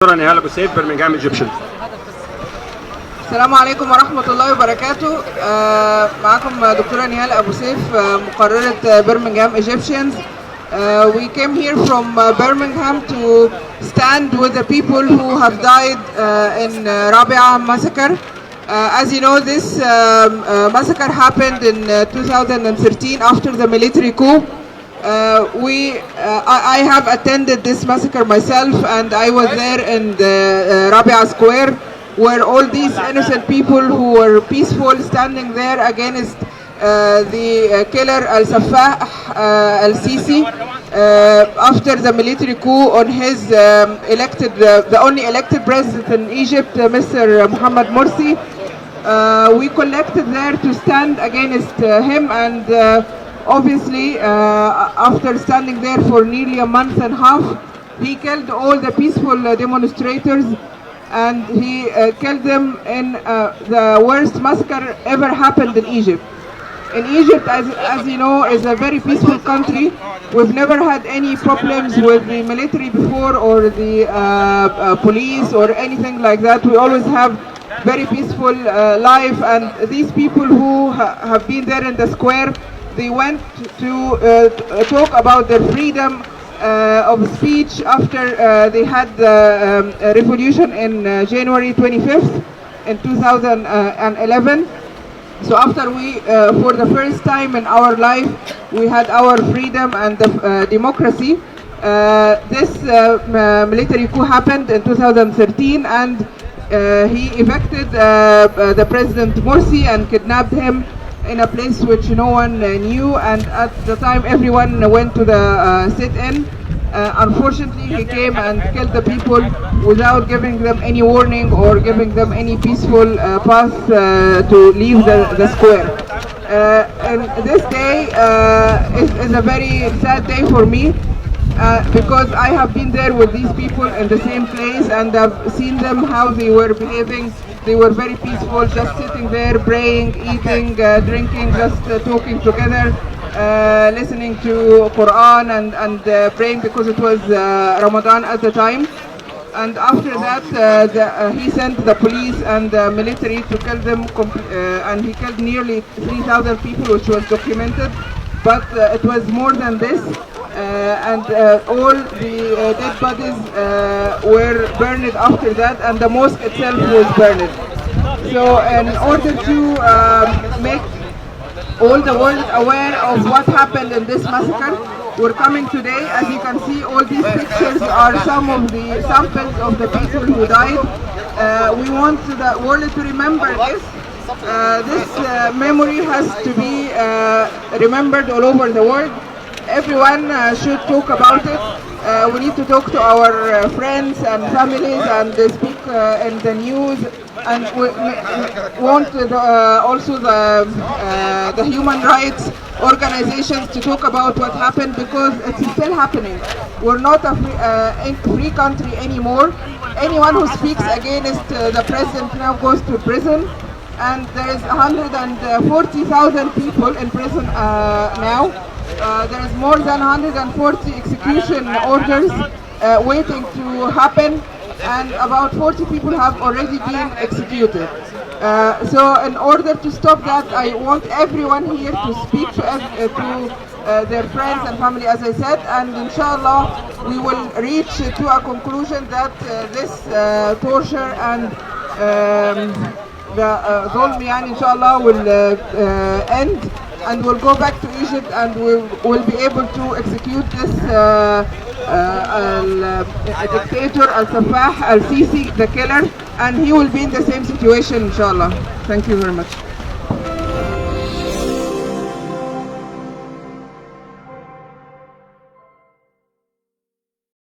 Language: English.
دكتورة نهال أبو سيف برمنجهام ايجيبشن. السلام عليكم ورحمة الله وبركاته. معكم دكتورة نهال أبو سيف مقررة برمنجهام Egyptians. We came here from Birmingham to stand with the people who have died in Rabia massacre. As you know, this massacre happened in 2013 after the military coup. I have attended this massacre myself, and I was there in the Rabia Square, where all these innocent people who were peaceful standing there against the killer Al-Saffah Al-Sisi after the military coup on his the only elected president in Egypt, Mr. Mohammed Morsi. We collected there to stand against him, and obviously after standing there for nearly a month and a half, he killed all the peaceful demonstrators, and he killed them in the worst massacre ever happened in Egypt. In Egypt, as you know, is a very peaceful country. We've never had any problems with the military before, or the police, or anything like that. We always have very peaceful life, and these people who have been there in the square, they went to talk about their freedom of speech after they had the revolution in January 25th in 2011. So after we, for the first time in our life, we had our freedom and the democracy. This military coup happened in 2013, and he evicted the President Morsi and kidnapped him in a place which no one knew, and at the time everyone went to the sit-in. Unfortunately, he came and killed the people without giving them any warning or giving them any peaceful path to leave the square. And this day is a very sad day for me, because I have been there with these people in the same place, and I've seen them how they were behaving. They were very peaceful, just sitting there, praying, eating, drinking, just talking together, listening to Quran and praying, because it was Ramadan at the time. And after that, he sent the police and the military to kill them, and he killed nearly 3,000 people, which was documented. But it was more than this, and all the dead bodies were burned after that, and the mosque itself was burned. So in order to make all the world aware of what happened in this massacre, we're coming today. As you can see, all these pictures are some of the samples of the people who died. We want the world to remember this. This memory has to be remembered all over the world. Everyone should talk about it. We need to talk to our friends and families, and speak in the news, and we want also the human rights organizations to talk about what happened, because it's still happening. We're not a free country anymore. Anyone who speaks against the president now goes to prison, and there is 140,000 people in prison now. There is more than 140 execution orders waiting to happen, and about 40 people have already been executed. So in order to stop that, I want everyone here to speak to their friends and family, as I said, and inshallah we will reach to a conclusion that this torture and the zulm, inshallah, will end, and we'll go back to Egypt, and we'll be able to execute this dictator Al-Saffah Al-Sisi, the killer, and he will be in the same situation, inshallah. Thank you very much.